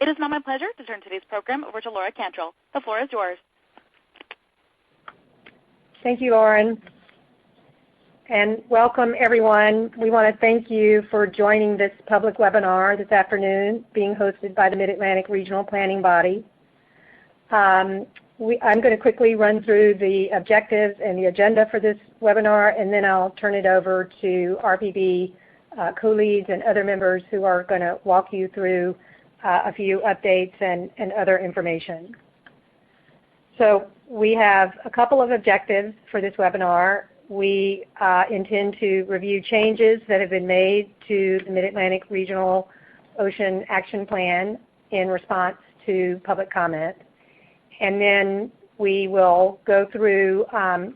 It is now my pleasure to turn today's program over to Laura Cantrell. The floor is yours. Thank you, Lauren. And welcome, everyone. We want to thank you for joining this public webinar this afternoon being hosted by the Mid-Atlantic Regional Planning Body. I'm going to quickly run through the objectives and the agenda for this webinar, and then I'll turn it over to RPB co-leads and other members who are going to walk you through a few updates and other information. So we have a couple of objectives for this webinar. We intend to review changes that have been made to the Mid-Atlantic Regional Ocean Action Plan in response to public comment. And then we will go through,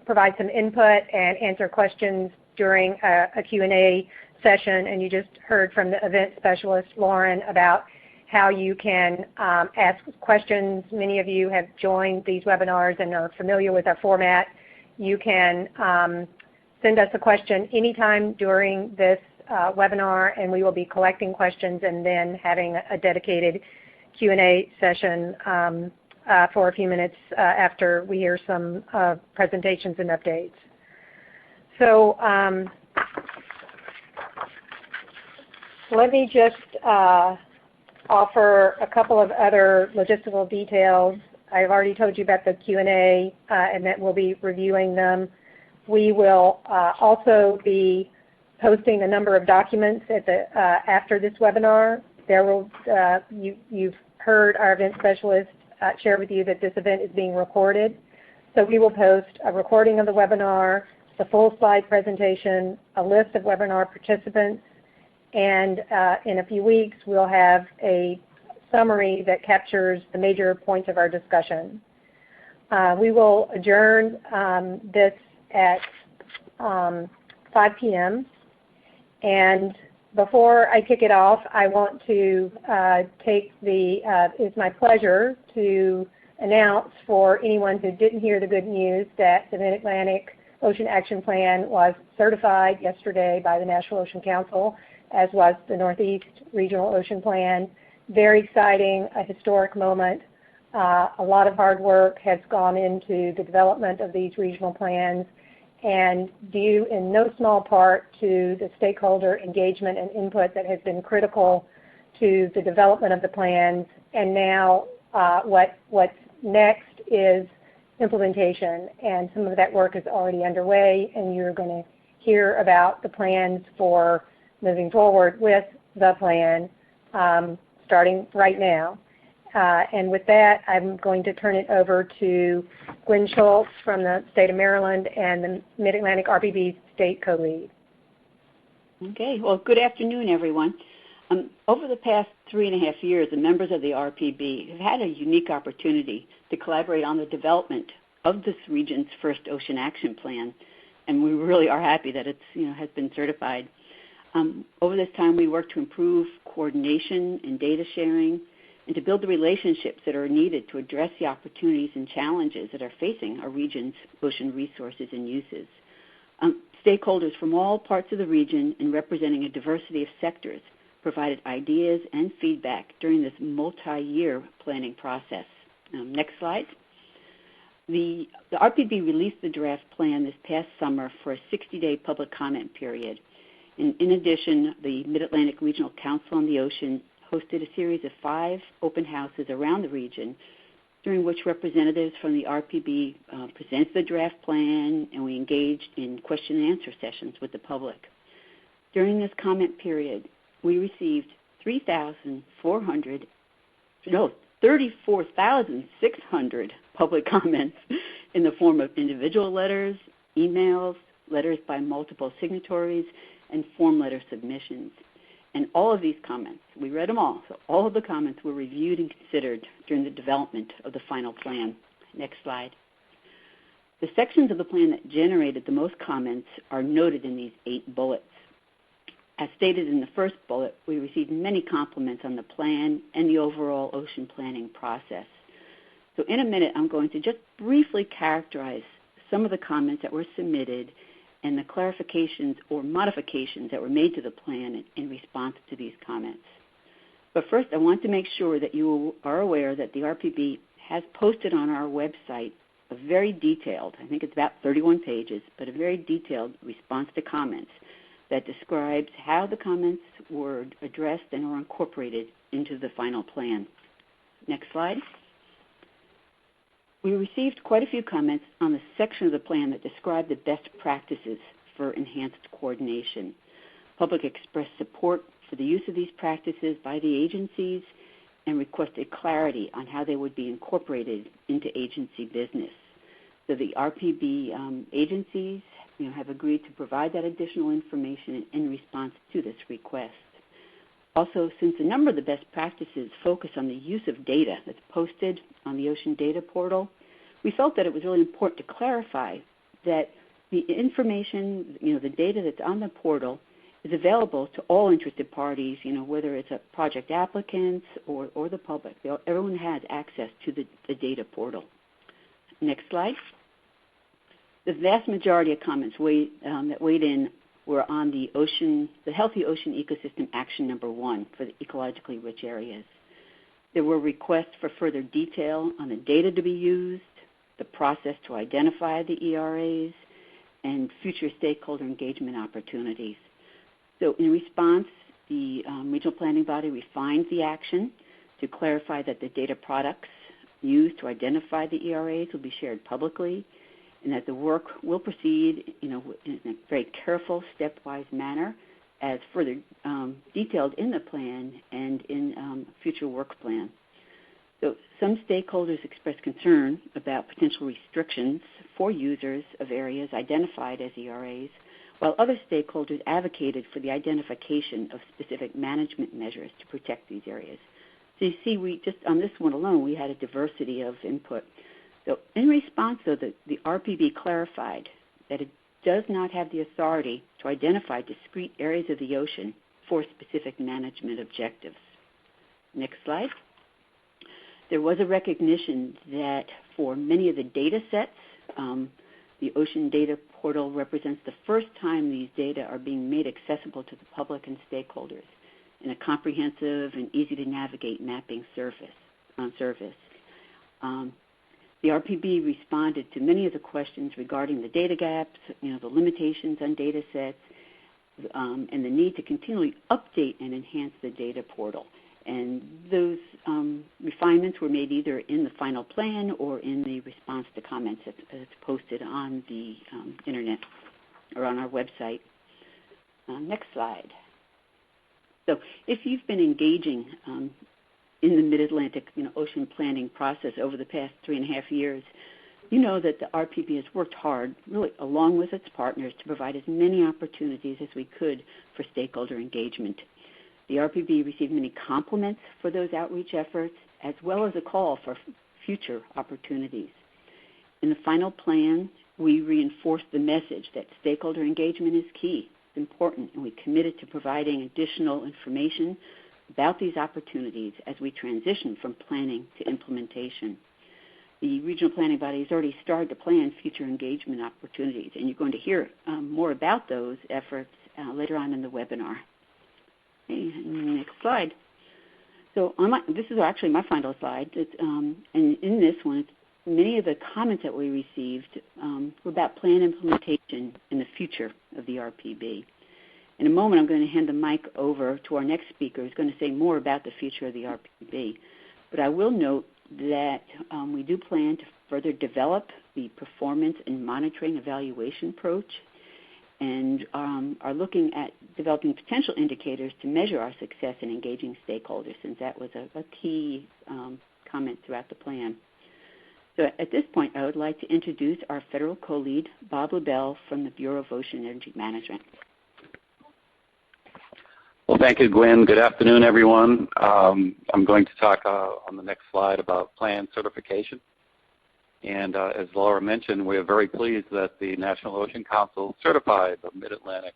provide some input and answer questions during a Q&A session. And you just heard from the event specialist, Lauren, about how you can ask questions. Many of you have joined these webinars and are familiar with our format. You can send us a question anytime during this webinar, and we will be collecting questions and then having a dedicated Q&A session for a few minutes after we hear some presentations and updates. So let me just offer a couple of other logistical details. I've already told you about the Q&A and that we'll be reviewing them. We will also be posting a number of documents at the, after this webinar. There will, you've heard our event specialist share with you that this event is being recorded. So we will post a recording of the webinar, the full slide presentation, a list of webinar participants, and in a few weeks we'll have a summary that captures the major points of our discussion. We will adjourn this at 5 p.m. And before I kick it off, I want to it's my pleasure to announce for anyone who didn't hear the good news that the Mid-Atlantic Ocean Action Plan was certified yesterday by the National Ocean Council, as was the Northeast Regional Ocean Plan. Very exciting, a historic moment. A lot of hard work has gone into the development of these regional plans, and due in no small part to the stakeholder engagement and input that has been critical to the development of the plans. And now what's next is implementation, and some of that work is already underway, and you're going to hear about the plans for moving forward with the plan starting right now. And with that, I'm going to turn it over to Gwen Schultz from the state of Maryland and the Mid-Atlantic RPB state co-lead. Okay, well, good afternoon, everyone. Over the past 3.5 years, the members of the RPB have had a unique opportunity to collaborate on the development of this region's first Ocean Action Plan, and we really are happy that it's has been certified. Over this time, we worked to improve coordination and data sharing, and to build the relationships that are needed to address the opportunities and challenges that are facing our region's ocean resources and uses. Stakeholders from all parts of the region and representing a diversity of sectors provided ideas and feedback during this multi-year planning process. Next slide. The RPB released the draft plan this past summer for a 60-day public comment period. In addition, the Mid-Atlantic Regional Council on the Ocean hosted a series of 5 open houses around the region, during which representatives from the RPB presented the draft plan, and we engaged in question and answer sessions with the public. During this comment period, we received 34,600 public comments in the form of individual letters, emails, letters by multiple signatories, and form letter submissions. And all of these comments, we read them all, so all of the comments were reviewed and considered during the development of the final plan. Next slide. The sections of the plan that generated the most comments are noted in these 8 bullets. As stated in the first bullet, we received many compliments on the plan and the overall ocean planning process. So in a minute, I'm going to just briefly characterize some of the comments that were submitted and the clarifications or modifications that were made to the plan in response to these comments. But first, I want to make sure that you are aware that the RPB has posted on our website a very detailed, I think it's about 31 pages, but a very detailed response to comments that describes how the comments were addressed and were incorporated into the final plan. Next slide. We received quite a few comments on the section of the plan that described the best practices for enhanced coordination. Public expressed support for the use of these practices by the agencies and requested clarity on how they would be incorporated into agency business. So the RPB agencies have agreed to provide that additional information in response to this request. Also, since a number of the best practices focus on the use of data that's posted on the Ocean Data Portal, we felt that it was really important to clarify that the information, the data that's on the portal is available to all interested parties, whether it's a project applicants or the public. Everyone has access to the data portal. Next slide. The vast majority of comments that weighed in were on the Healthy Ocean Ecosystem Action number 1 for the ecologically rich areas. There were requests for further detail on the data to be used, the process to identify the ERAs, and future stakeholder engagement opportunities. So in response, the regional planning body refined the action to clarify that the data products used to identify the ERAs will be shared publicly, and that the work will proceed in a very careful, stepwise manner as further detailed in the plan and in future work plan. So some stakeholders expressed concern about potential restrictions for users of areas identified as ERAs, while other stakeholders advocated for the identification of specific management measures to protect these areas. So you see, we just on this one alone, we had a diversity of input. So in response, though, the RPB clarified that it does not have the authority to identify discrete areas of the ocean for specific management objectives. Next slide. There was a recognition that for many of the data sets, the Ocean Data Portal represents the first time these data are being made accessible to the public and stakeholders in a comprehensive and easy-to-navigate mapping service. The RPB responded to many of the questions regarding the data gaps, the limitations on data sets, and the need to continually update and enhance the data portal. And those refinements were made either in the final plan or in the response to comments that's posted on the internet or on our website. Next slide. So if you've been engaging in the Mid-Atlantic ocean planning process over the past 3.5 years, you know that the RPB has worked hard, really along with its partners, to provide as many opportunities as we could for stakeholder engagement. The RPB received many compliments for those outreach efforts, as well as a call for future opportunities. In the final plan, we reinforced the message that stakeholder engagement is key, it's important, and we committed to providing additional information about these opportunities as we transition from planning to implementation. The regional planning body has already started to plan future engagement opportunities, and you're going to hear more about those efforts later on in the webinar. Okay, next slide. So this is actually my final slide, and in this one, many of the comments that we received were about plan implementation in the future of the RPB. In a moment, I'm going to hand the mic over to our next speaker who's going to say more about the future of the RPB. But I will note that we do plan to further develop the performance and monitoring evaluation approach and are looking at developing potential indicators to measure our success in engaging stakeholders, since that was a key comment throughout the plan. So at this point, I would like to introduce our federal co-lead, Bob LaBelle from the Bureau of Ocean Energy Management. Well, thank you, Gwen. Good afternoon, everyone. I'm going to talk on the next slide about plan certification. And as Laura mentioned, we are very pleased that the National Ocean Council certified the Mid-Atlantic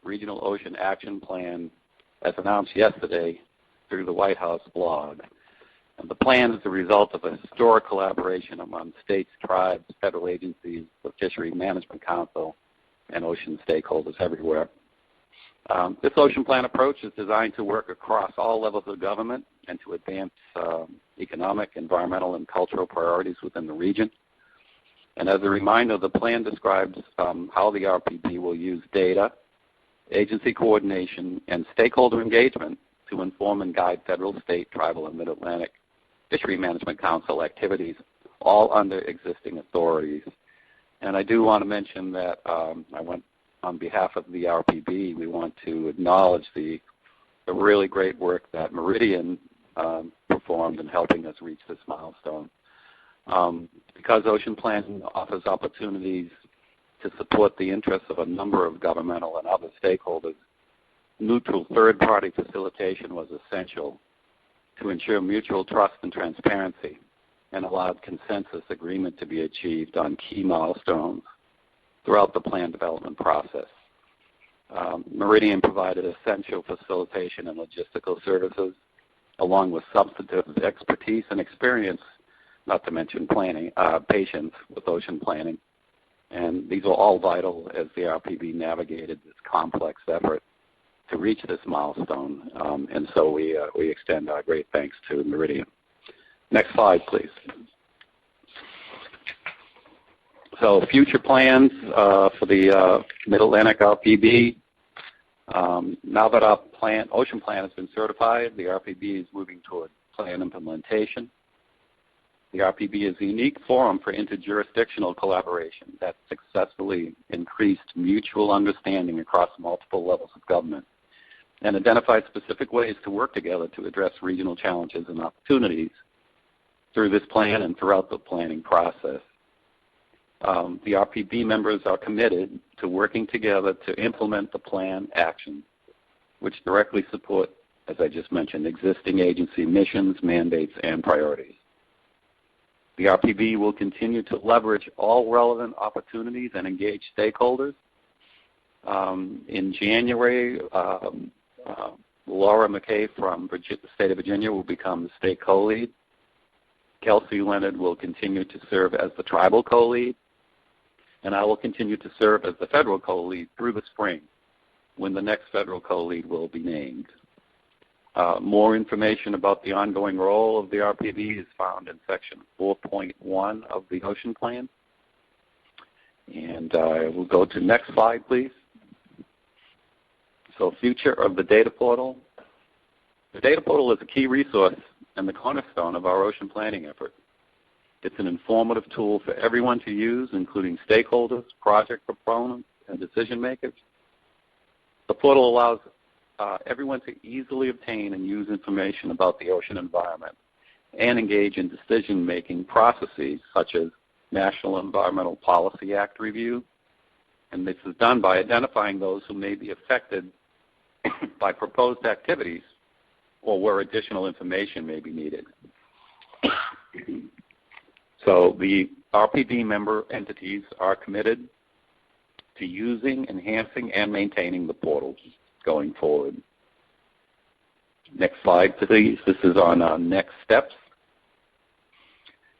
Regional Ocean Action Plan as announced yesterday through the White House blog. And the plan is the result of a historic collaboration among states, tribes, federal agencies, the Fishery Management Council, and ocean stakeholders everywhere. This ocean plan approach is designed to work across all levels of government and to advance economic, environmental, and cultural priorities within the region. And as a reminder, the plan describes how the RPB will use data, agency coordination, and stakeholder engagement to inform and guide federal, state, tribal, and Mid-Atlantic Fishery Management Council activities, all under existing authorities. And I do want to mention that on behalf of the RPB, we want to acknowledge the really great work that Meridian performed in helping us reach this milestone. Because Ocean Plan offers opportunities to support the interests of a number of governmental and other stakeholders, neutral third-party facilitation was essential to ensure mutual trust and transparency and allowed consensus agreement to be achieved on key milestones throughout the plan development process. Meridian provided essential facilitation and logistical services, along with substantive expertise and experience, not to mention planning, patience with ocean planning. And these are all vital as the RPB navigated this complex effort to reach this milestone. And so we extend our great thanks to Meridian. Next slide, please. So future plans for the Mid-Atlantic RPB. Now that our ocean plan has been certified, the RPB is moving toward plan implementation. The RPB is a unique forum for interjurisdictional collaboration that successfully increased mutual understanding across multiple levels of government and identified specific ways to work together to address regional challenges and opportunities through this plan and throughout the planning process. The RPB members are committed to working together to implement the plan actions, which directly support, as I just mentioned, existing agency missions, mandates, and priorities. The RPB will continue to leverage all relevant opportunities and engage stakeholders. In January, Laura McKay from the state of Virginia will become the state co-lead. Kelsey Leonard will continue to serve as the tribal co-lead. And I will continue to serve as the federal co-lead through the spring, when the next federal co-lead will be named. More information about the ongoing role of the RPB is found in section 4.1 of the Ocean Plan. And we'll go to the next slide, please. So future of the data portal. The data portal is a key resource and the cornerstone of our ocean planning effort. It's an informative tool for everyone to use, including stakeholders, project proponents, and decision makers. The portal allows everyone to easily obtain and use information about the ocean environment and engage in decision-making processes such as National Environmental Policy Act review. And this is done by identifying those who may be affected by proposed activities or where additional information may be needed. So the RPB member entities are committed to using, enhancing, and maintaining the portal going forward. Next slide, please. This is on next steps.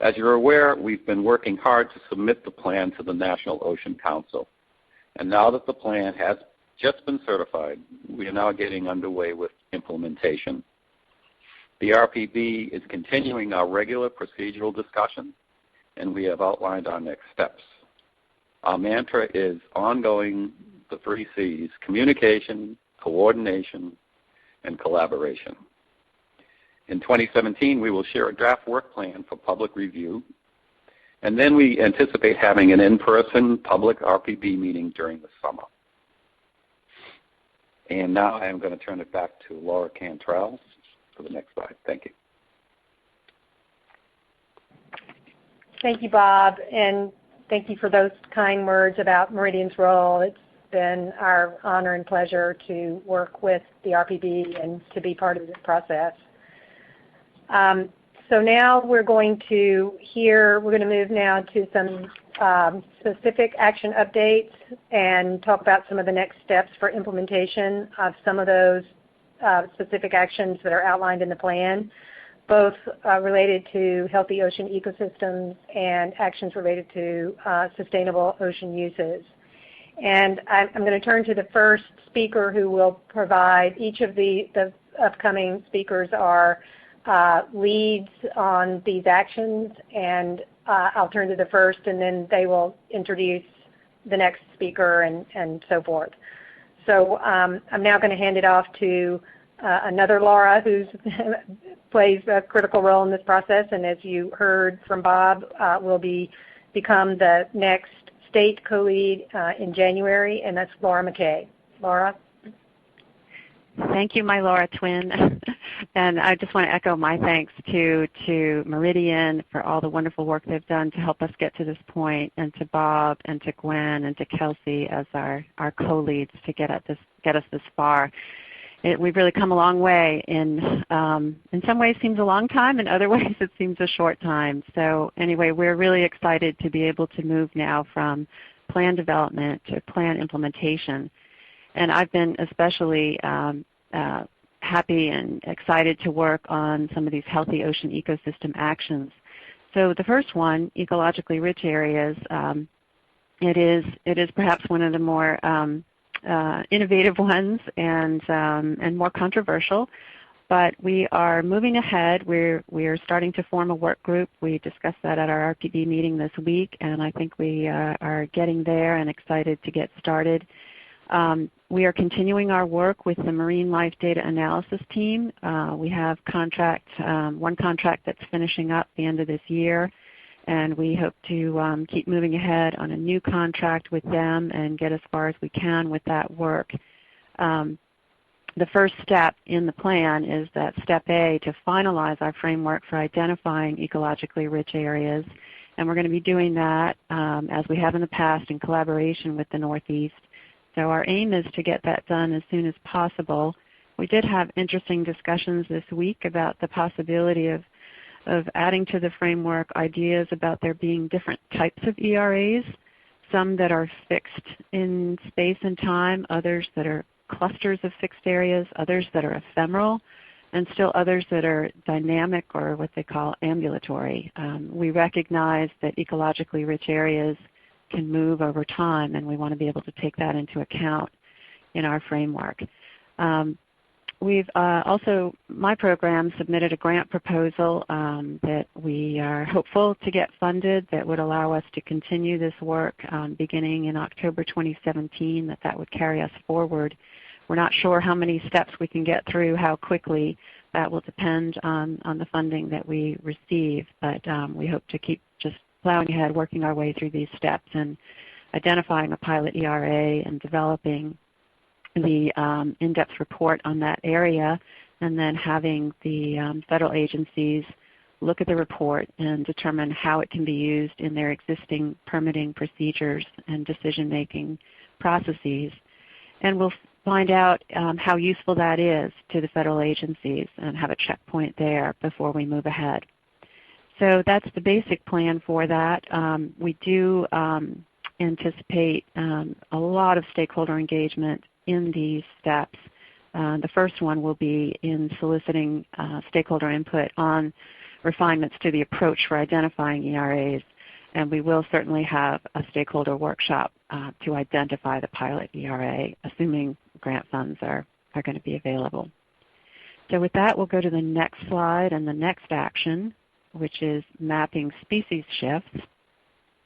As you're aware, we've been working hard to submit the plan to the National Ocean Council. And now that the plan has just been certified, we are now getting underway with implementation. The RPB is continuing our regular procedural discussion, and we have outlined our next steps. Our mantra is ongoing, the 3 C's: communication, coordination, and collaboration. In 2017, we will share a draft work plan for public review, and then we anticipate having an in-person public RPB meeting during the summer. And now I am going to turn it back to Laura Cantrell for the next slide. Thank you. Thank you, Bob, and thank you for those kind words about Meridian's role. It's been our honor and pleasure to work with the RPB and to be part of this process. So now we're going to move now to some specific action updates and talk about some of the next steps for implementation of some of those specific actions that are outlined in the plan, both related to healthy ocean ecosystems and actions related to sustainable ocean uses. And I'm going to turn to the first speaker who will provide, each of the upcoming speakers are leads on these actions, and I'll turn to the first, and then they will introduce the next speaker and so forth. So I'm now going to hand it off to another Laura who plays a critical role in this process, and as you heard from Bob, will become the next state co-lead in January, and that's Laura McKay. Laura? Thank you, my Laura twin. And I just want to echo my thanks to Meridian for all the wonderful work they've done to help us get to this point, and to Bob and to Gwen and to Kelsey as our co-leads to get us this far. We've really come a long way. In some ways it seems a long time, in other ways it seems a short time. So anyway, we're really excited to be able to move now from plan development to plan implementation. And I've been especially happy and excited to work on some of these healthy ocean ecosystem actions. So the first one, ecologically rich areas, it is perhaps one of the more innovative ones and more controversial, but we are moving ahead. We're starting to form a work group. We discussed that at our RPB meeting this week, and I think we are getting there and excited to get started. We are continuing our work with the Marine Life Data Analysis team. We have one contract that's finishing up the end of this year, and we hope to keep moving ahead on a new contract with them and get as far as we can with that work. The first step in the plan is that step A, to finalize our framework for identifying ecologically rich areas, and we're going to be doing that as we have in the past in collaboration with the Northeast. So our aim is to get that done as soon as possible. We did have interesting discussions this week about the possibility of adding to the framework ideas about there being different types of ERAs, some that are fixed in space and time, others that are clusters of fixed areas, others that are ephemeral, and still others that are dynamic or what they call ambulatory. We recognize that ecologically rich areas can move over time, and we want to be able to take that into account in our framework. We've also, my program submitted a grant proposal that we are hopeful to get funded that would allow us to continue this work beginning in October 2017, that would carry us forward. We're not sure how many steps we can get through, how quickly. That will depend on the funding that we receive, but we hope to keep just plowing ahead, working our way through these steps and identifying a pilot ERA and developing the in-depth report on that area, and then having the federal agencies look at the report and determine how it can be used in their existing permitting procedures and decision-making processes. And we'll find out how useful that is to the federal agencies and have a checkpoint there before we move ahead. So that's the basic plan for that. We do anticipate a lot of stakeholder engagement in these steps. The first one will be in soliciting stakeholder input on refinements to the approach for identifying ERAs, and we will certainly have a stakeholder workshop to identify the pilot ERA, assuming grant funds are going to be available. So with that, we'll go to the next slide and the next action, which is mapping species shifts.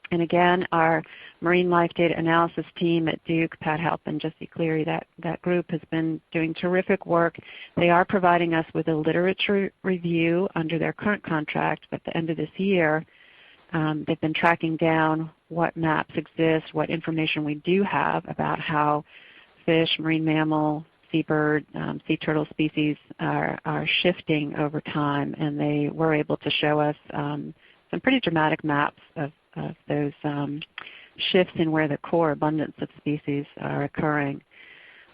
And again, our Marine Life Data Analysis team at Duke, Pat Halp and Jesse Cleary, that group has been doing terrific work. They are providing us with a literature review under their current contract, but at the end of this year, they've been tracking down what maps exist, what information we do have about how fish, marine mammal, seabird, sea turtle species are shifting over time, and they were able to show us some pretty dramatic maps of those shifts in where the core abundance of species are occurring,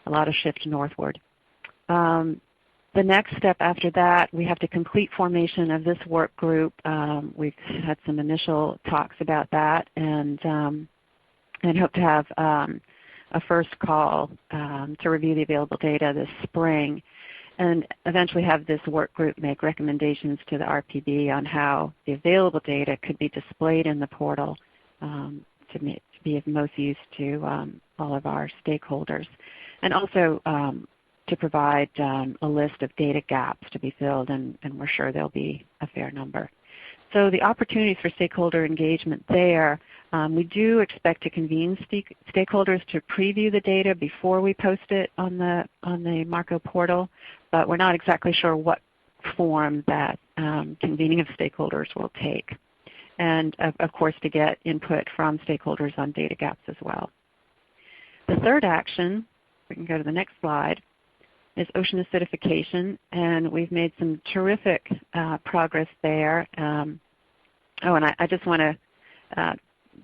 a lot of shift northward. The next step after that, we have to complete formation of this work group. We've had some initial talks about that, and hope to have a first call to review the available data this spring, and eventually have this work group make recommendations to the RPB on how the available data could be displayed in the portal to be of most use to all of our stakeholders. And also to provide a list of data gaps to be filled, and we're sure there'll be a fair number. So the opportunities for stakeholder engagement there, we do expect to convene stakeholders to preview the data before we post it on the Marco portal, but we're not exactly sure what form that convening of stakeholders will take. And of course to get input from stakeholders on data gaps as well. The third action, we can go to the next slide, is ocean acidification, and we've made some terrific progress there. And I just want to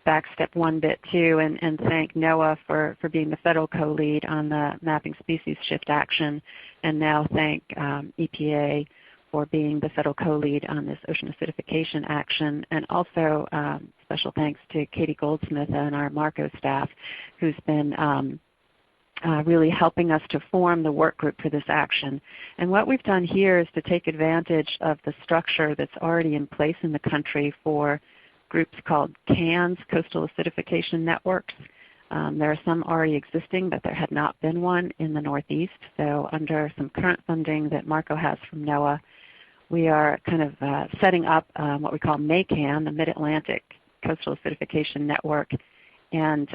backstep one bit too and thank NOAA for being the federal co-lead on the Mapping Species Shift Action, and now thank EPA for being the federal co-lead on this ocean acidification action, and also special thanks to Katie Goldsmith and our Marco staff who's been really helping us to form the work group for this action. And what we've done here is to take advantage of the structure that's already in place in the country for groups called CANs, Coastal Acidification Networks. There are some already existing, but there had not been one in the Northeast. So under some current funding that Marco has from NOAA, we are kind of setting up what we call MACAN, the Mid-Atlantic Coastal Acidification Network, and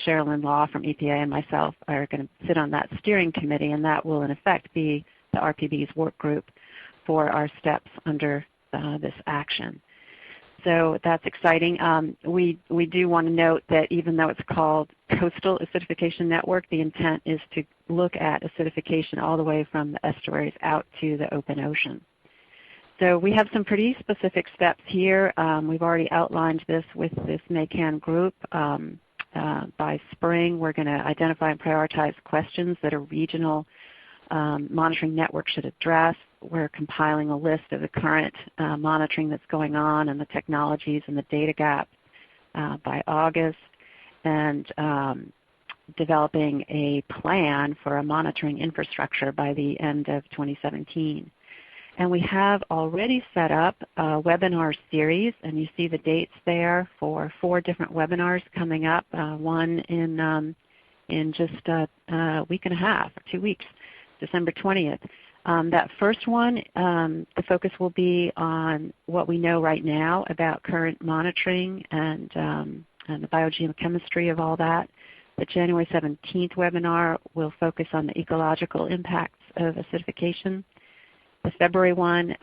Sherilyn Law from EPA and myself are going to sit on that steering committee, and that will in effect be the RPB's work group for our steps under this action. So that's exciting. We do want to note that even though it's called Coastal Acidification Network, the intent is to look at acidification all the way from the estuaries out to the open ocean. So we have some pretty specific steps here. We've already outlined this with this MACAN group. By spring, we're going to identify and prioritize questions that a regional monitoring network should address. We're compiling a list of the current monitoring that's going on and the technologies and the data gaps by August, and developing a plan for a monitoring infrastructure by the end of 2017. And we have already set up a webinar series, and you see the dates there for 4 different webinars coming up, one in just a week and a half, or 2 weeks, December 20th. That first one, the focus will be on what we know right now about current monitoring and the biogeochemistry of all that. The January 17th webinar will focus on the ecological impacts of acidification. The February one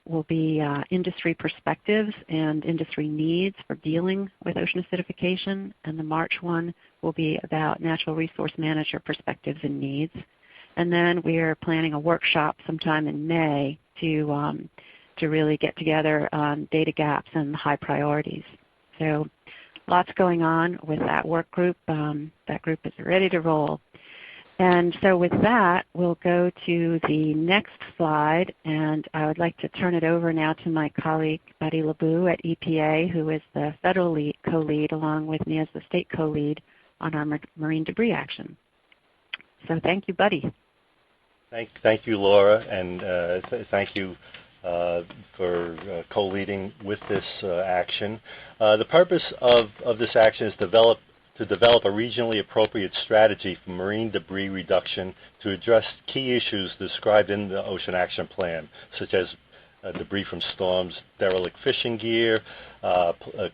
will be industry perspectives and industry needs for dealing with ocean acidification, and the March one will be about natural resource manager perspectives and needs. And then we are planning a workshop sometime in May to really get together on data gaps and high priorities. So lots going on with that work group. That group is ready to roll. And so with that, we'll go to the next slide, and I would like to turn it over now to my colleague, Buddy LeBou at EPA, who is the federal co-lead along with me as the state co-lead on our marine debris action. So thank you, Buddy. Thank you, Laura, and thank you for co-leading with this action. The purpose of this action is to develop a regionally appropriate strategy for marine debris reduction to address key issues described in the Ocean Action Plan, such as debris from storms, derelict fishing gear,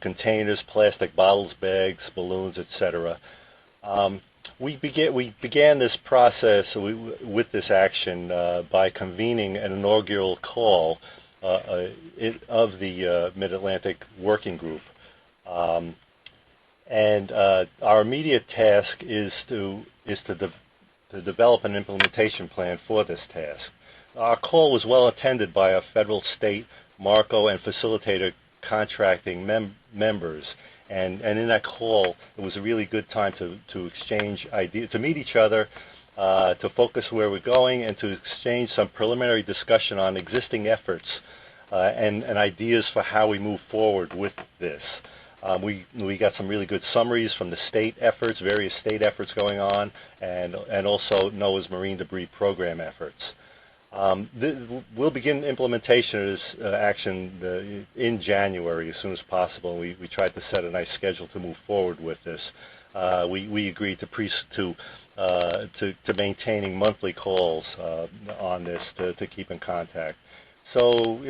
containers, plastic bottles, bags, balloons, etc. We began this process with this action by convening an inaugural call of the Mid-Atlantic Working Group. And our immediate task is to develop an implementation plan for this task. Our call was well attended by our federal, state, Marco, and facilitator contracting members. And in that call, it was a really good time to exchange ideas, to meet each other, to focus where we're going, and to exchange some preliminary discussion on existing efforts and ideas for how we move forward with this. We got some really good summaries from the state efforts, various state efforts going on, and also NOAA's marine debris program efforts. We'll begin implementation of this action in January as soon as possible. We tried to set a nice schedule to move forward with this. We agreed to maintaining monthly calls on this to keep in contact. So,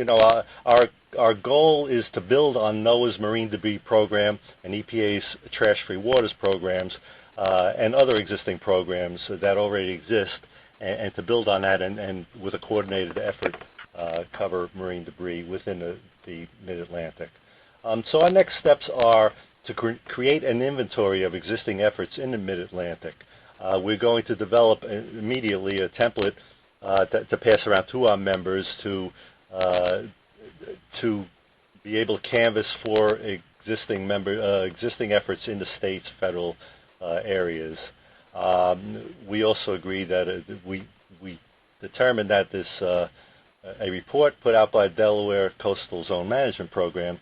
our goal is to build on NOAA's marine debris program and EPA's trash-free waters programs and other existing programs that already exist, and to build on that and with a coordinated effort cover marine debris within the Mid-Atlantic. So our next steps are to create an inventory of existing efforts in the Mid-Atlantic. We're going to develop immediately a template to pass around to our members to be able to canvass for existing efforts in the states, federal areas. We also agree that we determined that this a report put out by Delaware Coastal Zone Management Program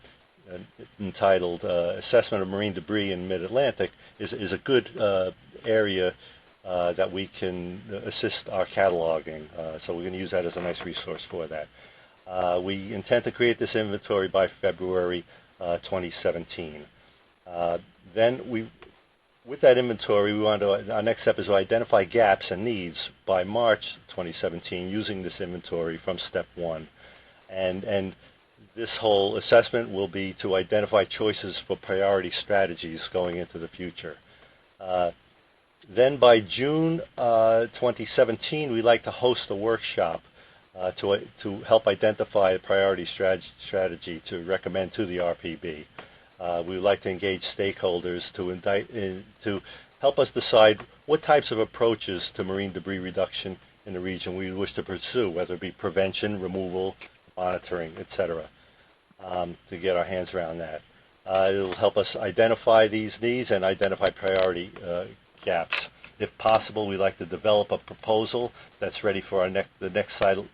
entitled Assessment of Marine Debris in Mid-Atlantic is a good area that we can assist our cataloging. So we're going to use that as a nice resource for that. We intend to create this inventory by February 2017. With that inventory, our next step is to identify gaps and needs by March 2017 using this inventory from step 1. And this whole assessment will be to identify choices for priority strategies going into the future. Then by June 2017, we'd like to host a workshop to help identify a priority strategy to recommend to the RPB. We would like to engage stakeholders to help us decide what types of approaches to marine debris reduction in the region we wish to pursue, whether it be prevention, removal, monitoring, etc., to get our hands around that. It will help us identify these needs and identify priority gaps. If possible, we'd like to develop a proposal that's ready for the next cycle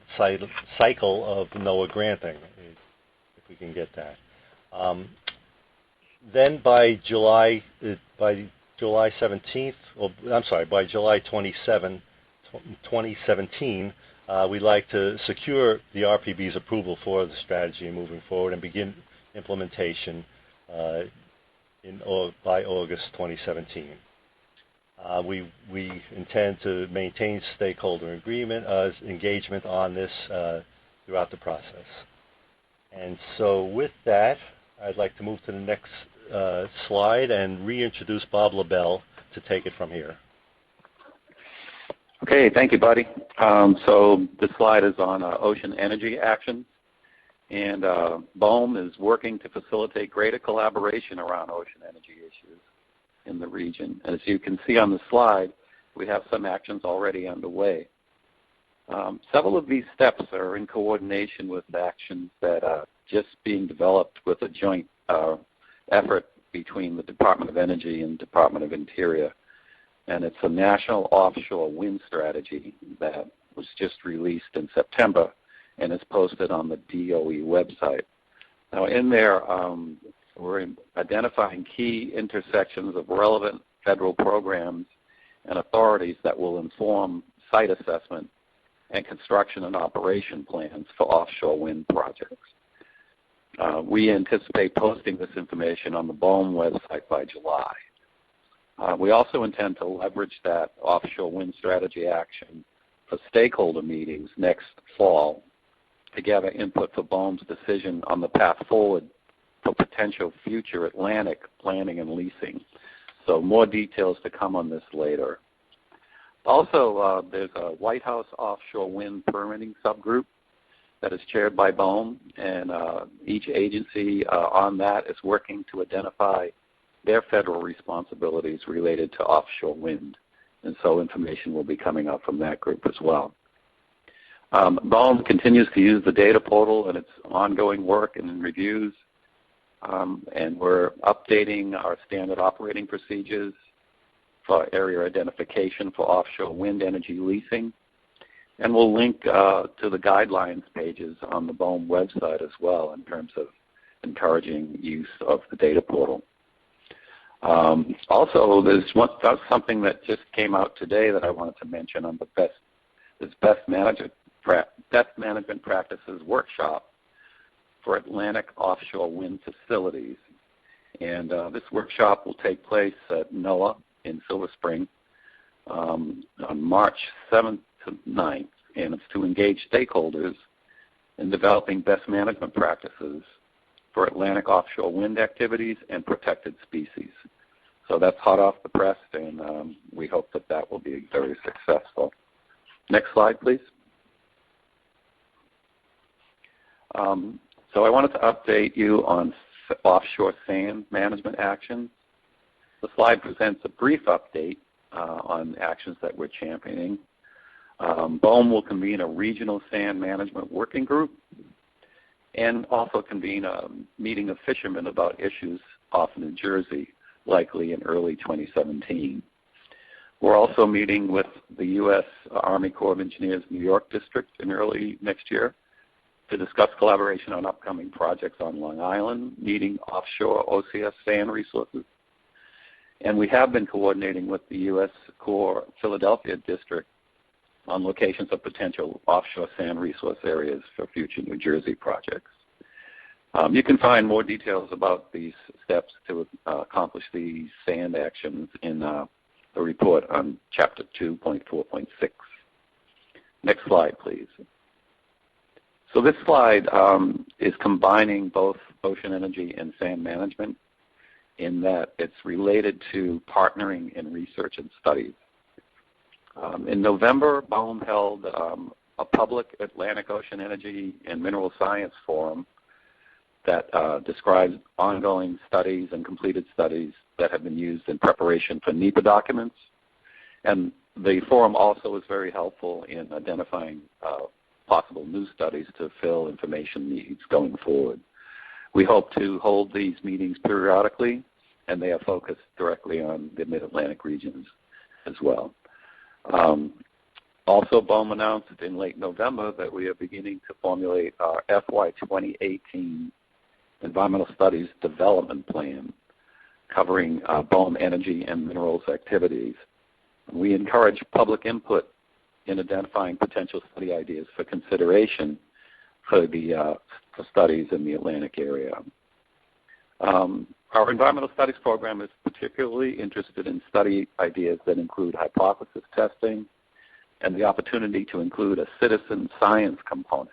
of NOAA granting, if we can get that. Then by July 17th, by July 2017, we'd like to secure the RPB's approval for the strategy moving forward and begin implementation by August 2017. We intend to maintain stakeholder engagement on this throughout the process. And so with that, I'd like to move to the next slide and reintroduce Bob LaBelle to take it from here. Okay, thank you, buddy. So this slide is on ocean energy action, and BOEM is working to facilitate greater collaboration around ocean energy issues in the region. As you can see on the slide, we have some actions already underway. Several of these steps are in coordination with actions that are just being developed with a joint effort between the Department of Energy and Department of Interior. And it's a national offshore wind strategy that was just released in September and is posted on the DOE website. Now in there, we're identifying key intersections of relevant federal programs and authorities that will inform site assessment and construction and operation plans for offshore wind projects. We anticipate posting this information on the BOEM website by July. We also intend to leverage that offshore wind strategy action for stakeholder meetings next fall to gather input for BOEM's decision on the path forward for potential future Atlantic planning and leasing. So more details to come on this later. Also, there's a White House offshore wind permitting subgroup that is chaired by BOEM, and each agency on that is working to identify their federal responsibilities related to offshore wind. And so information will be coming up from that group as well. BOEM continues to use the data portal in its ongoing work and reviews, and we're updating our standard operating procedures for area identification for offshore wind energy leasing. And we'll link to the guidelines pages on the BOEM website as well in terms of encouraging use of the data portal. Also, there's something that just came out today that I wanted to mention on the best manager management practices workshop for Atlantic offshore wind facilities. And this workshop will take place at NOAA in Silver Spring on March 7th to 9th, and it's to engage stakeholders in developing best management practices for Atlantic offshore wind activities and protected species. So that's hot off the press, and we hope that that will be very successful. Next slide, please. So I wanted to update you on offshore sand management actions. The slide presents a brief update on actions that we're championing. BOEM will convene a regional sand management working group and also convene a meeting of fishermen about issues off New Jersey, likely in early 2017. We're also meeting with the U.S. Army Corps of Engineers New York District in early next year to discuss collaboration on upcoming projects on Long Island, needing offshore OCS sand resources. And we have been coordinating with the U.S. Corps Philadelphia District on locations of potential offshore sand resource areas for future New Jersey projects. You can find more details about these steps to accomplish these sand actions in the report on Chapter 2.4.6. Next slide, please. So this slide is combining both ocean energy and sand management in that it's related to partnering in research and studies. In November, BOEM held a public Atlantic Ocean Energy and Mineral Science Forum that describes ongoing studies and completed studies that have been used in preparation for NEPA documents. And the forum also is very helpful in identifying possible new studies to fill information needs going forward. We hope to hold these meetings periodically, and they are focused directly on the Mid-Atlantic regions as well. Also, BOEM announced in late November that we are beginning to formulate our FY 2018 Environmental Studies Development Plan covering BOEM energy and minerals activities. We encourage public input in identifying potential study ideas for consideration for the for studies in the Atlantic area. Our environmental studies program is particularly interested in study ideas that include hypothesis testing and the opportunity to include a citizen science component.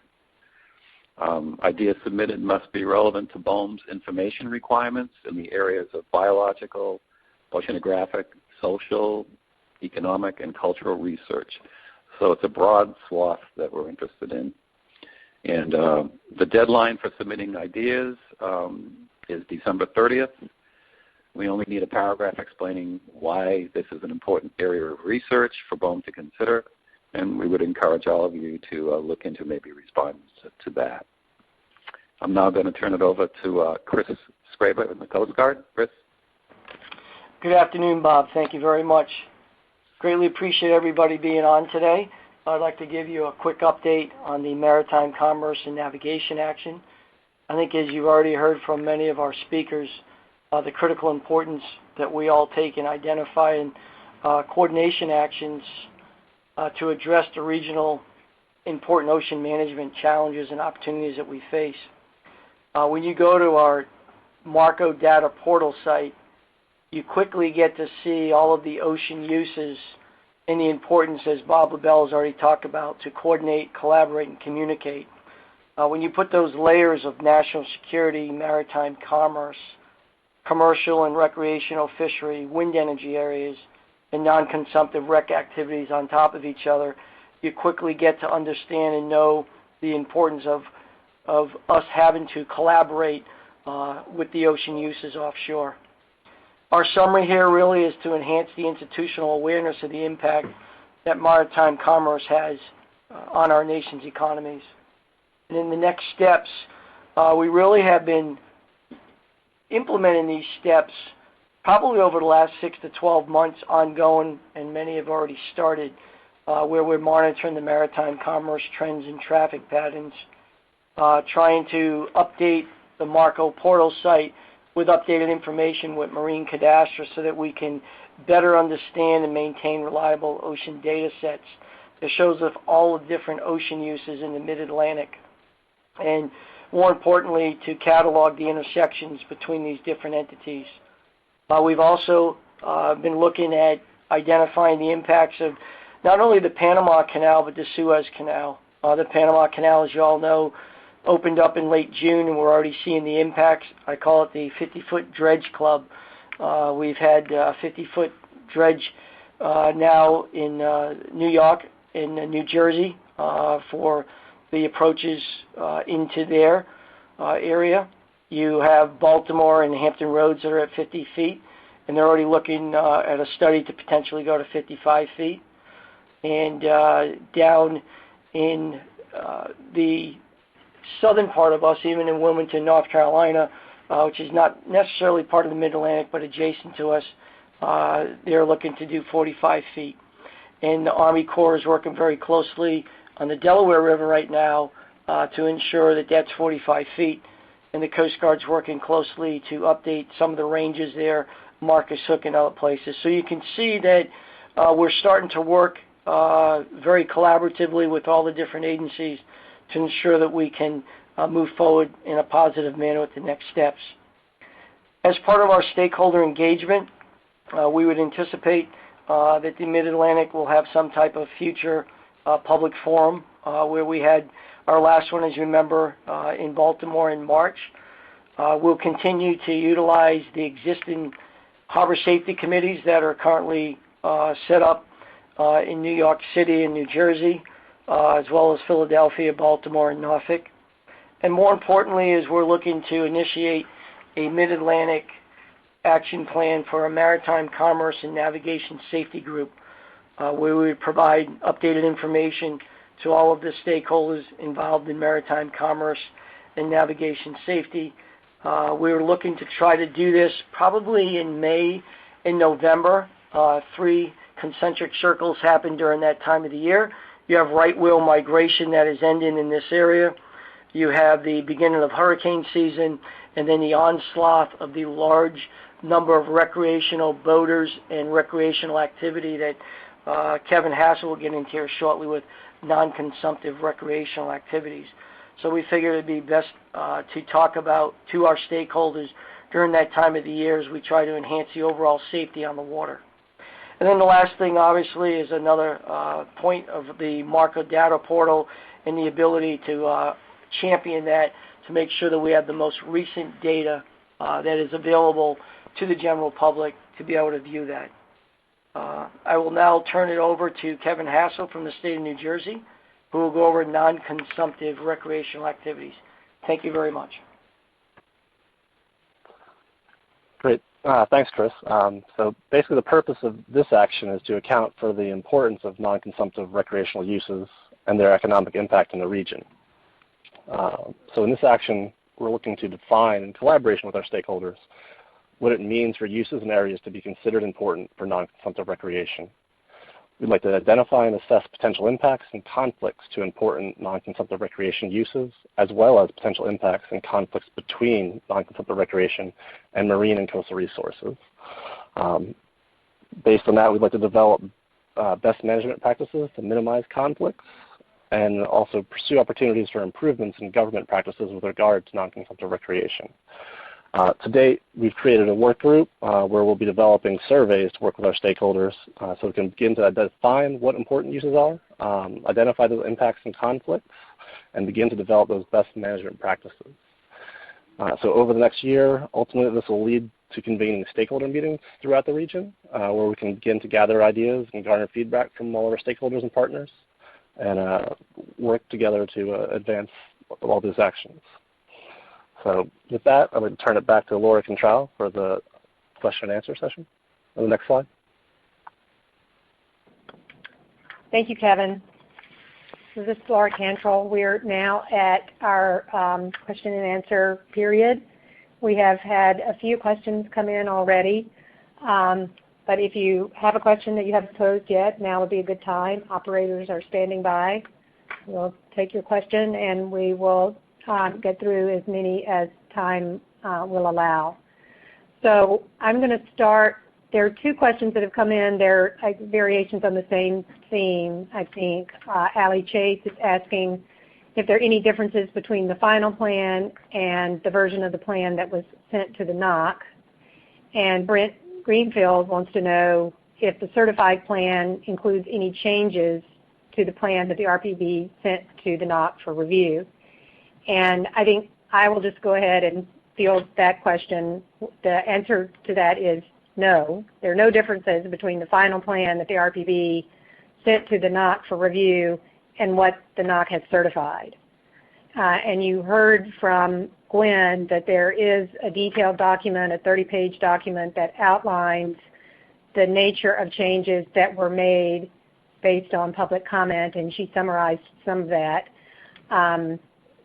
Ideas submitted must be relevant to BOEM's information requirements in the areas of biological, oceanographic, social, economic, and cultural research. So it's a broad swath that we're interested in. And the deadline for submitting ideas is December 30th. We only need a paragraph explaining why this is an important area of research for BOEM to consider, and we would encourage all of you to look into maybe responding to that. I'm now going to turn it over to Chris Scraber in the Coast Guard. Chris? Good afternoon, Bob. Thank you very much. Greatly appreciate everybody being on today. I'd like to give you a quick update on the Maritime Commerce and Navigation Action. I think as you've already heard from many of our speakers, the critical importance that we all take in identifying coordination actions to address the regional important ocean management challenges and opportunities that we face. When you go to our Marco data portal site, you quickly get to see all of the ocean uses and the importance, as Bob LaBelle has already talked about, to coordinate, collaborate, and communicate. When you put those layers of national security, maritime commerce, commercial and recreational fishery, wind energy areas, and non-consumptive rec activities on top of each other, you quickly get to understand and know the importance of us having to collaborate with the ocean uses offshore. Our summary here really is to enhance the institutional awareness of the impact that maritime commerce has on our nation's economies. And in the next steps, we really have been implementing these steps probably over the last 6 to 12 months ongoing, and many have already started, where we're monitoring the maritime commerce trends and traffic patterns, trying to update the Marco portal site with updated information with marine cadastre so that we can better understand and maintain reliable ocean data sets that shows us all the different ocean uses in the mid-Atlantic, and more importantly, to catalog the intersections between these different entities. We've also been looking at identifying the impacts of not only the Panama Canal, but the Suez Canal. The Panama Canal, as you all know, opened up in late June, and we're already seeing the impacts. I call it the 50-foot dredge club. We've had 50-foot dredge now in New York and New Jersey for the approaches into their area. You have Baltimore and Hampton Roads that are at 50 feet, and they're already looking at a study to potentially go to 55 feet. And down in the southern part of us, even in Wilmington, North Carolina, which is not necessarily part of the Mid-Atlantic but adjacent to us, they're looking to do 45 feet. And the Army Corps is working very closely on the Delaware River right now to ensure that that's 45 feet. And the Coast Guard's working closely to update some of the ranges there, Marcus Hook and other places. So you can see that we're starting to work very collaboratively with all the different agencies to ensure that we can move forward in a positive manner with the next steps. As part of our stakeholder engagement, we would anticipate that the Mid-Atlantic will have some type of future public forum where we had our last one, as you remember, in Baltimore in March. We'll continue to utilize the existing harbor safety committees that are currently set up in New York City and New Jersey, as well as Philadelphia, Baltimore, and Norfolk. And more importantly is we're looking to initiate a Mid-Atlantic action plan for a maritime commerce and navigation safety group where we would provide updated information to all of the stakeholders involved in maritime commerce and navigation safety. We were looking to try to do this probably in May and November. 3 concentric circles happen during that time of the year. You have right whale migration that is ending in this area. You have the beginning of hurricane season, and then the onslaught of the large number of recreational boaters and recreational activity that Kevin Hassel will get into here shortly with non-consumptive recreational activities. So we figured it would be best to talk about to our stakeholders during that time of the year as we try to enhance the overall safety on the water. And then the last thing, obviously, is another point of the Marco data portal and the ability to champion that to make sure that we have the most recent data that is available to the general public to be able to view that. I will now turn it over to Kevin Hassel from the state of New Jersey, who will go over non-consumptive recreational activities. Thank you very much. Great. Thanks, Chris. So basically the purpose of this action is to account for the importance of non-consumptive recreational uses and their economic impact in the region. So in this action, we're looking to define, in collaboration with our stakeholders, what it means for uses and areas to be considered important for non-consumptive recreation. We'd like to identify and assess potential impacts and conflicts to important non-consumptive recreation uses, as well as potential impacts and conflicts between non-consumptive recreation and marine and coastal resources. Based on that, we'd like to develop best management practices to minimize conflicts and also pursue opportunities for improvements in government practices with regard to non-consumptive recreation. To date, we've created a work group where we'll be developing surveys to work with our stakeholders so we can begin to define what important uses are, identify those impacts and conflicts, and begin to develop those best management practices. So over the next year, ultimately this will lead to convening stakeholder meetings throughout the region where we can begin to gather ideas and garner feedback from all of our stakeholders and partners and work together to advance all these actions. So with that, I'm going to turn it back to Laura Cantrell for the question and answer session. On the next slide. Thank you, Kevin. So this is Laura Cantrell. We're now at our question and answer period. We have had a few questions come in already, but if you have a question that you haven't posed yet, now would be a good time. Operators are standing by. We'll take your question and we will get through as many as time will allow. So I'm going to start there are two questions that have come in. They're variations on the same theme, I think. Allie Chase is asking if there are any differences between the final plan and the version of the plan that was sent to the NOC. And Brent Greenfield wants to know if the certified plan includes any changes to the plan that the RPB sent to the NOC for review. And I think I will just go ahead and field that question. The answer to that is no. There are no differences between the final plan that the RPB sent to the NOC for review and what the NOC has certified. And you heard from Gwen that there is a detailed document, a 30-page document that outlines the nature of changes that were made based on public comment, and she summarized some of that,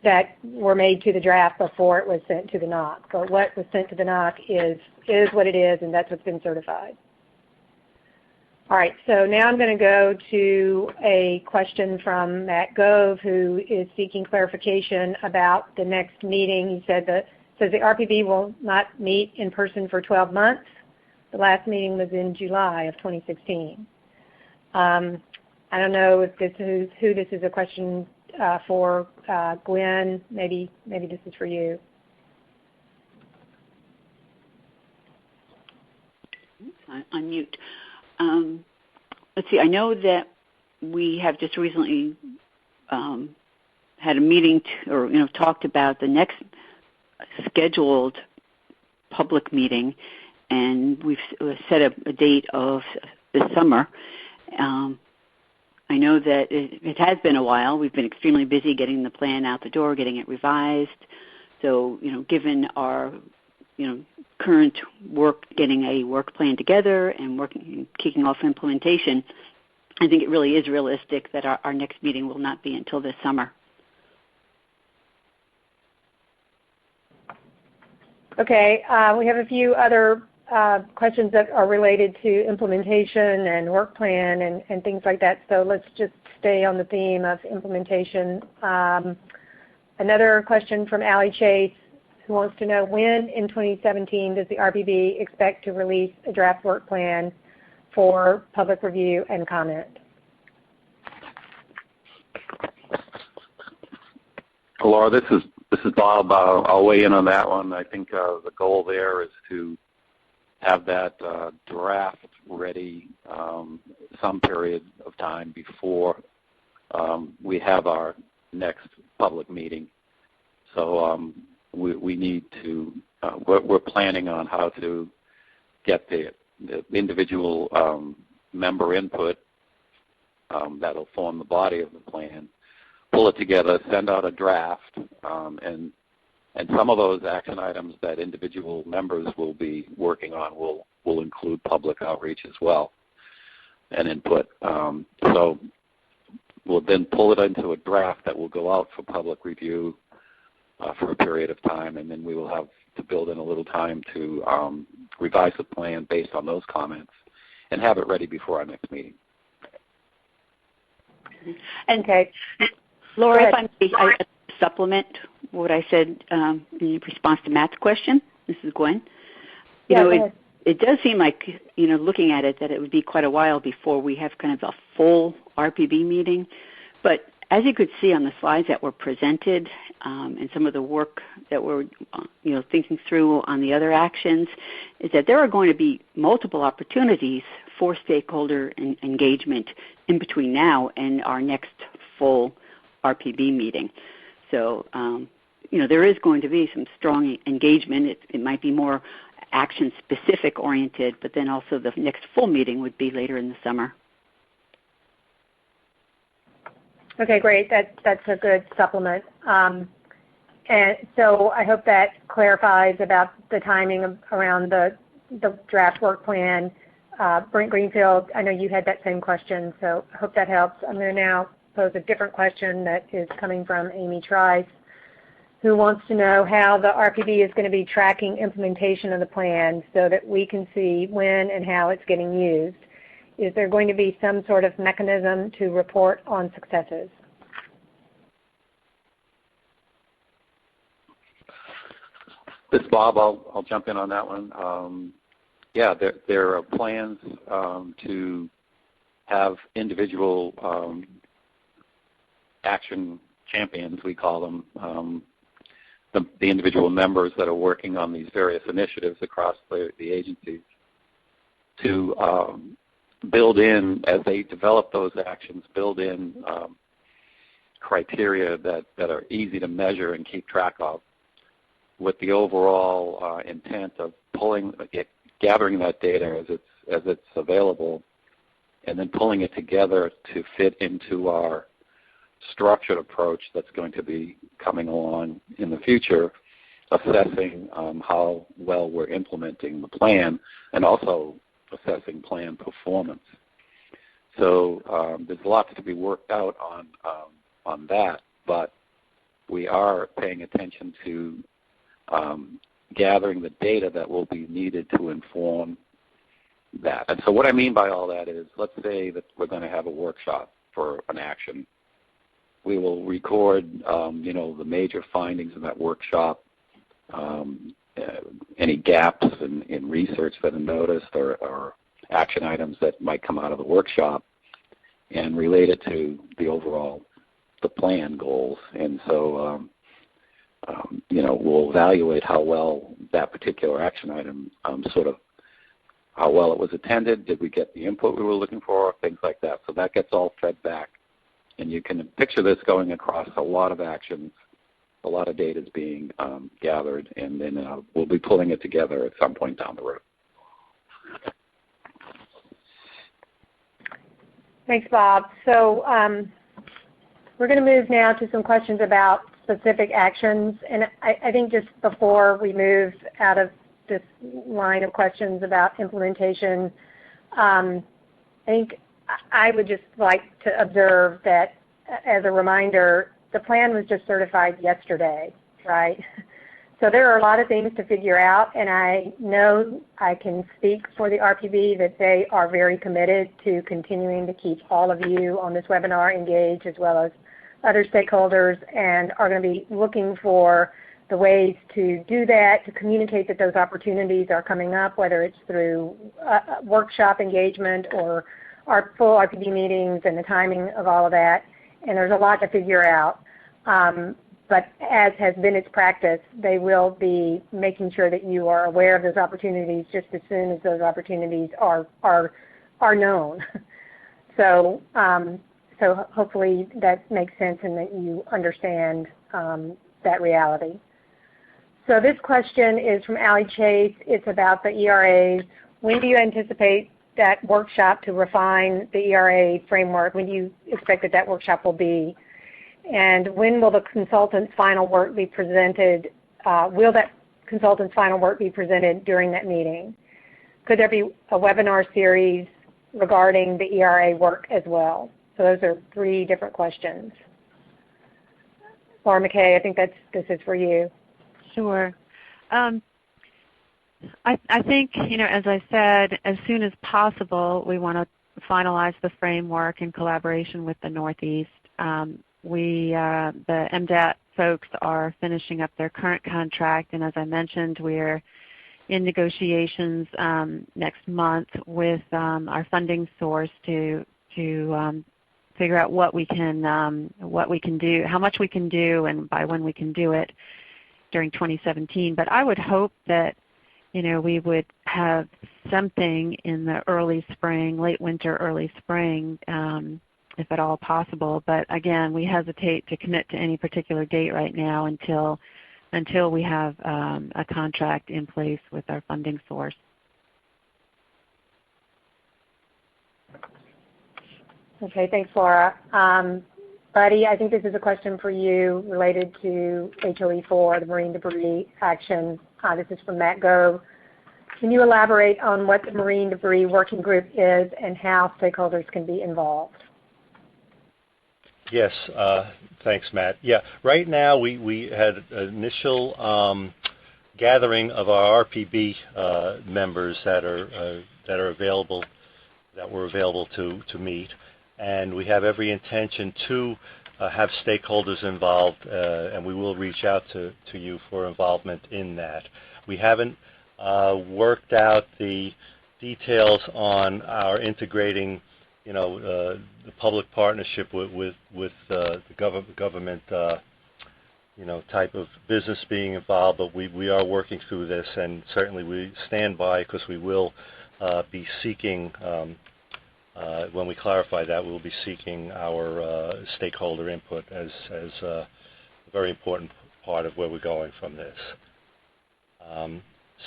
that were made to the draft before it was sent to the NOC. But what was sent to the NOC is what it is, and that's what's been certified. All right, so now I'm going to go to a question from Matt Gove, who is seeking clarification about the next meeting. He says the RPB will not meet in person for 12 months. The last meeting was in July of 2016. I don't know if this is who this is a question for. Gwen, maybe this is for you. Unmute. Let's see, I know that we have just recently had a meeting or talked about the next scheduled public meeting, and we've set up a date of this summer. I know that it has been a while. We've been extremely busy getting the plan out the door, getting it revised. So, given our current work, getting a work plan together and kicking off implementation, I think it really is realistic that our next meeting will not be until this summer. Okay, we have a few other questions that are related to implementation and work plan and things like that, so let's just stay on the theme of implementation. Another question from Allie Chase, who wants to know when in 2017 does the RPB expect to release a draft work plan for public review and comment? Laura, this is Bob. I'll weigh in on that one. I think the goal there is to have that draft ready some period of time before we have our next public meeting. So we need to, we're planning on how to get the individual member input that'll form the body of the plan, pull it together, send out a draft, and some of those action items that individual members will be working on will include public outreach as well and input. So we'll then pull it into a draft that will go out for public review for a period of time, and then we will have to build in a little time to revise the plan based on those comments and have it ready before our next meeting. Okay. Laura, if I may supplement what I said in response to Matt's question. This is Gwen. It does seem like, looking at it, that it would be quite a while before we have kind of a full RPB meeting. But as you could see on the slides that were presented and some of the work that we're thinking through on the other actions, is that there are going to be multiple opportunities for stakeholder engagement in between now and our next full RPB meeting. So, there is going to be some strong engagement. It might be more action-specific oriented, but then also the next full meeting would be later in the summer. Okay, great. That's a good supplement. And so I hope that clarifies about the timing around the draft work plan. Brent Greenfield, I know you had that same question, so I hope that helps. I'm going to now pose a different question that is coming from Amy Trice, who wants to know how the RPB is going to be tracking implementation of the plan so that we can see when and how it's getting used. Is there going to be some sort of mechanism to report on successes? This is Bob. I'll jump in on that one. yeah, there are plans to have individual action champions, we call them, the individual members that are working on these various initiatives across the agencies, to build in, as they develop those actions, build in criteria that are easy to measure and keep track of, with the overall intent of gathering that data as it's available, and then pulling it together to fit into our structured approach that's going to be coming along in the future, assessing how well we're implementing the plan, and also assessing plan performance. So there's lots to be worked out on that, but we are paying attention to gathering the data that will be needed to inform that. And so what I mean by all that is, let's say that we're going to have a workshop for an action. We will record, the major findings of that workshop, any gaps in research that are noticed, or action items that might come out of the workshop, and relate it to the plan goals. And so, we'll evaluate how well that particular action item, how well it was attended, did we get the input we were looking for, things like that. So that gets all fed back. And you can picture this going across a lot of actions, a lot of data is being gathered, and then we'll be pulling it together at some point down the road. Thanks, Bob. So we're going to move now to some questions about specific actions. And I think just before we move out of this line of questions about implementation, I think I would just like to observe that, as a reminder, the plan was just certified yesterday, right? So there are a lot of things to figure out, and I know I can speak for the RPB that they are very committed to continuing to keep all of you on this webinar engaged, as well as other stakeholders, and are going to be looking for the ways to do that, to communicate that those opportunities are coming up, whether it's through workshop engagement or our full RPB meetings and the timing of all of that. And there's a lot to figure out. But as has been its practice, they will be making sure that you are aware of those opportunities just as soon as those opportunities are known. So hopefully that makes sense and that you understand that reality. So this question is from Allie Chase. It's about the ERAs. When do you anticipate that workshop to refine the ERA framework? When do you expect that workshop will be? And when will the consultant's final work be presented? Will that consultant's final work be presented during that meeting? Could there be a webinar series regarding the ERA work as well? So those are 3 different questions. Laura McKay, I think this is for you. Sure. I think, as I said, as soon as possible, we want to finalize the framework in collaboration with the Northeast. The MDAT folks are finishing up their current contract, and as I mentioned, we're in negotiations next month with our funding source to figure out what we can do, how much we can do, and by when we can do it during 2017. But I would hope that we would have something in the early spring, late winter, early spring, if at all possible. But again, we hesitate to commit to any particular date right now until we have a contract in place with our funding source. Okay, thanks, Laura. Buddy, I think this is a question for you related to HOE4, the marine debris action. This is from Matt Gove. Can you elaborate on what the marine debris working group is and how stakeholders can be involved? Yes, thanks, Matt. Yeah, right now we had an initial gathering of our RPB members that were available to meet, and we have every intention to have stakeholders involved, and we will reach out to you for involvement in that. We haven't worked out the details on our integrating, the public partnership with the government, type of business being involved. But we are working through this, and certainly we stand by, because we will be seeking. When we clarify that, we'll be seeking our stakeholder input as a very important part of where we're going from this.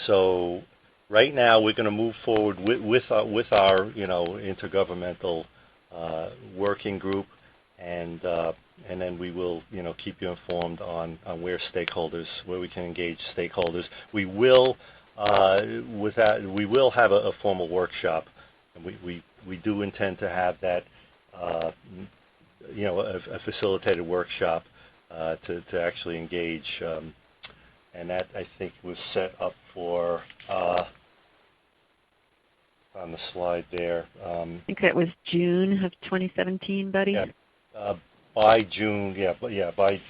So right now we're going to move forward with our intergovernmental working group, and then we will keep you informed on where we can engage stakeholders. We will have a formal workshop, and we do intend to have that a facilitated workshop to actually engage, and that I think was set up for on the slide there. I think that was June of 2017, Buddy. Yeah, by June.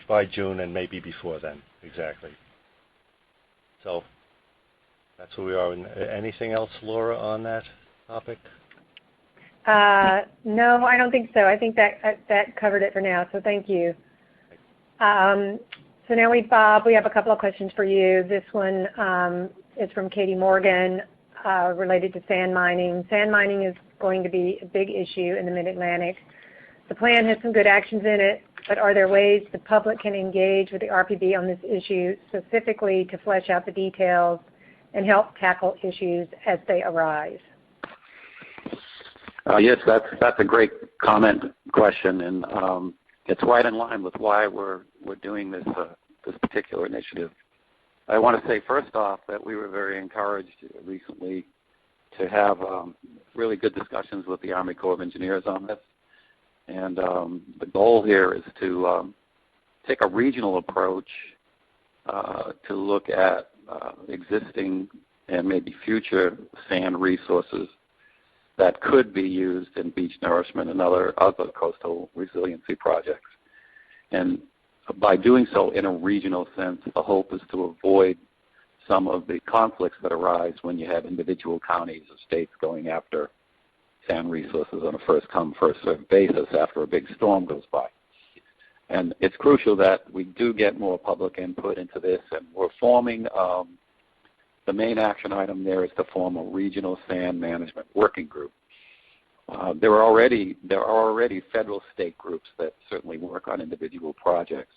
By June, and maybe before then. Exactly. So that's where we are. Anything else, Laura, on that topic? No, I don't think so. I think that covered it for now, so thank you. So now Bob, we have a couple of questions for you. This one is from Katie Morgan, related to sand mining. Sand mining is going to be a big issue in the Mid-Atlantic. The plan has some good actions in it, but are there ways the public can engage with the RPB on this issue, specifically to flesh out the details and help tackle issues as they arise? Yes, that's a great question, and it's right in line with why we're doing this particular initiative. I want to say first off that we were very encouraged recently to have really good discussions with the Army Corps of Engineers on this, and the goal here is to take a regional approach to look at existing and maybe future sand resources that could be used in beach nourishment and other coastal resiliency projects. And by doing so in a regional sense, the hope is to avoid some of the conflicts that arise when you have individual counties or states going after sand resources on a first-come, first-served basis after a big storm goes by. And it's crucial that we do get more public input into this, and we're forming the main action item there is to form a regional sand management working group. There are already federal state groups that certainly work on individual projects,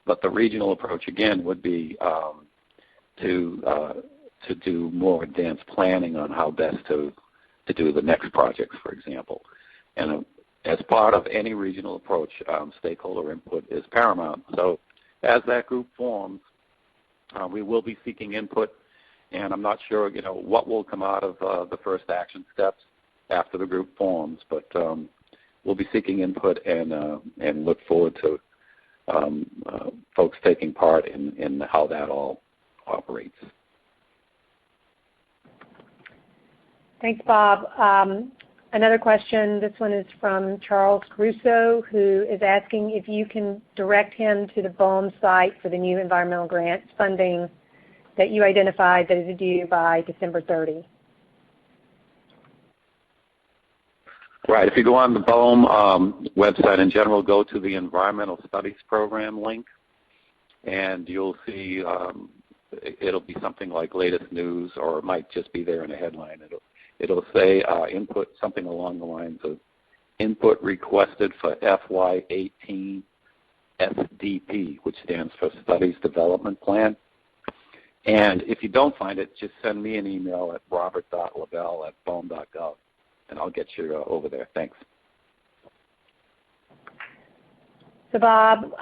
but the regional approach again would be to do more advanced planning on how best to do the next projects, for example. And as part of any regional approach, stakeholder input is paramount. So as that group forms, we will be seeking input. And I'm not sure, what will come out of the first action steps after the group forms, but we'll be seeking input and look forward to folks taking part in how that all operates. Thanks, Bob. Another question, this one is from Charles Caruso, who is asking if you can direct him to the BOEM site for the new environmental grants funding that you identified that is due by December 30. Right. If you go on the BOEM website in general, go to the Environmental Studies Program link, and you'll see it'll be something like latest news, or it might just be there in a headline. It'll say input, something along the lines of input requested for FY18 SDP, which stands for Studies Development Plan. And if you don't find it, just send me an email at robert.labelle@boem.gov, and I'll get you over there. Thanks. So Bob,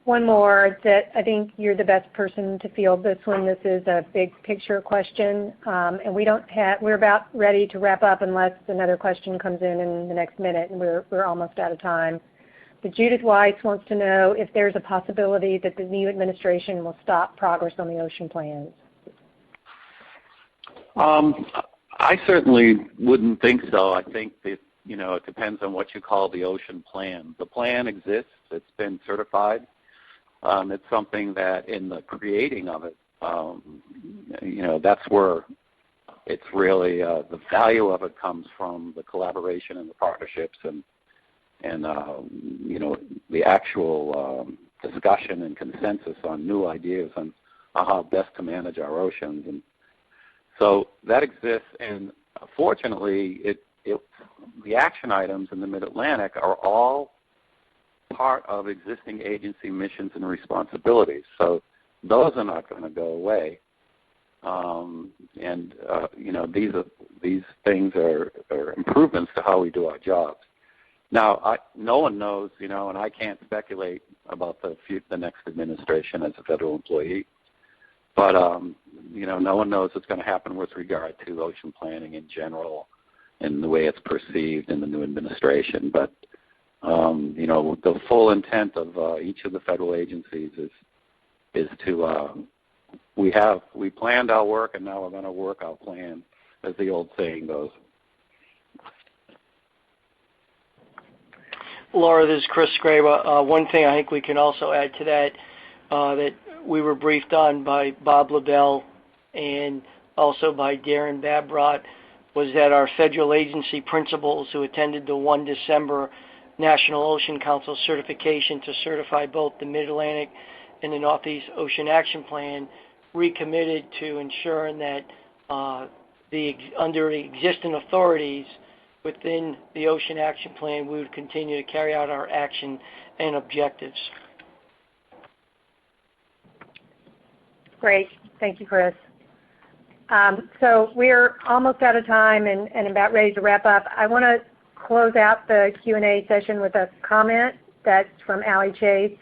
one more that I think you're the best person to field this one. This is a big picture question, and we're about ready to wrap up unless another question comes in the next minute, and we're almost out of time. But Judith Weiss wants to know if there's a possibility that the new administration will stop progress on the ocean plans. I certainly wouldn't think so. I think that, it depends on what you call the ocean plan. The plan exists. It's been certified. It's something that in the creating of it, that's where it's really the value of it comes from the collaboration and the partnerships and the actual discussion and consensus on new ideas on how best to manage our oceans. And so that exists, and fortunately, the action items in the Mid-Atlantic are all part of existing agency missions and responsibilities. So those are not going to go away. These things are improvements to how we do our jobs. Now, no one knows, and I can't speculate about the next administration as a federal employee. But no one knows what's going to happen with regard to ocean planning in general and the way it's perceived in the new administration. But the full intent of each of the federal agencies is to we planned our work and now we're going to work our plan, as the old saying goes. Laura, this is Chris Scraba. One thing I think we can also add to that that we were briefed on by Bob LaBelle and also by Darren Babrot was that our federal agency principals who attended the 1 December National Ocean Council certification to certify both the Mid-Atlantic and the Northeast Ocean Action Plan recommitted to ensuring that under the existing authorities within the Ocean Action Plan, we would continue to carry out our action and objectives. Great. Thank you, Chris. So we're almost out of time and about ready to wrap up. I want to close out the Q&A session with a comment that's from Allie Chase,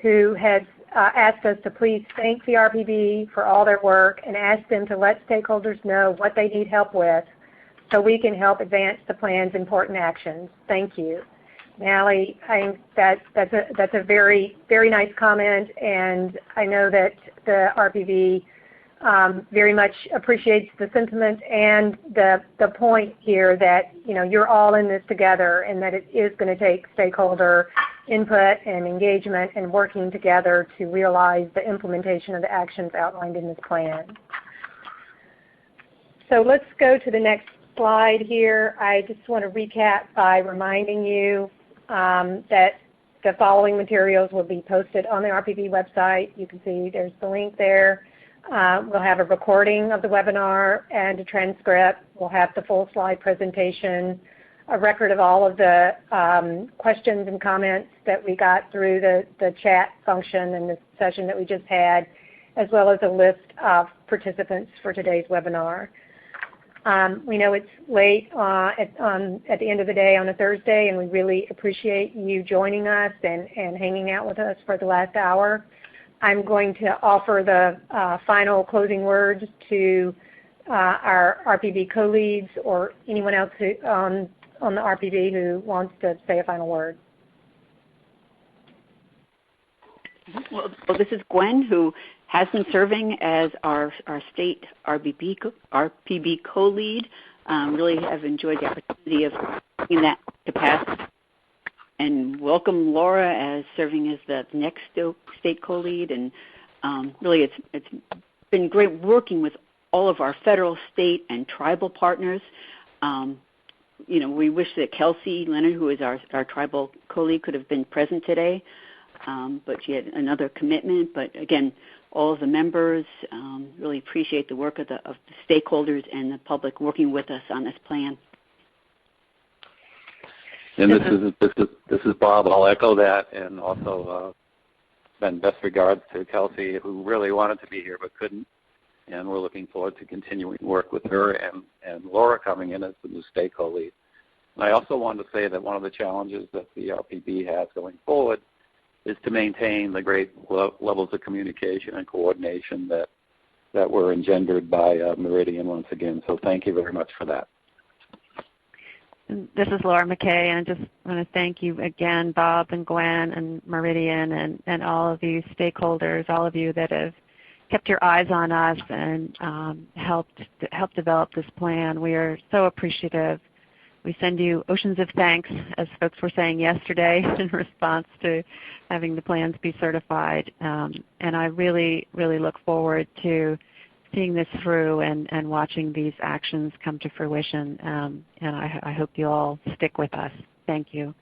who has asked us to please thank the RPB for all their work and ask them to let stakeholders know what they need help with so we can help advance the plan's important actions. Thank you. Allie, I think that's a very, very nice comment, and I know that the RPB very much appreciates the sentiment and the point here that you're all in this together and that it is going to take stakeholder input and engagement and working together to realize the implementation of the actions outlined in this plan. So let's go to the next slide here. I just want to recap by reminding you that the following materials will be posted on the RPB website. You can see there's the link there. We'll have a recording of the webinar and a transcript. We'll have the full slide presentation, a record of all of the questions and comments that we got through the chat function in the session that we just had, as well as a list of participants for today's webinar. We know it's late at the end of the day on a Thursday, and we really appreciate you joining us and hanging out with us for the last hour. I'm going to offer the final closing words to our RPB co-leads or anyone else on the RPB who wants to say a final word. Well, this is Gwen, who has been serving as our state RPB co-lead. Really have enjoyed the opportunity of in that capacity. And welcome Laura as serving as the next state co-lead. And really it's been great working with all of our federal, state, and tribal partners. We wish that Kelsey Leonard, who is our tribal co-lead, could have been present today, but she had another commitment. But again, all of the members really appreciate the work of the stakeholders and the public working with us on this plan. And this is Bob. I'll echo that, and also send best regards to Kelsey, who really wanted to be here but couldn't. And we're looking forward to continuing work with her and Laura coming in as the new state co-lead. And I also wanted to say that one of the challenges that the RPB has going forward is to maintain the great levels of communication and coordination that were engendered by Meridian once again. So thank you very much for that. This is Laura McKay, and I just want to thank you again, Bob and Gwen and Meridian and all of you stakeholders, all of you that have kept your eyes on us and helped develop this plan. We are so appreciative. We send you oceans of thanks, as folks were saying yesterday, in response to having the plans be certified. And I really, really look forward to seeing this through and watching these actions come to fruition. And I hope you all stick with us. Thank you.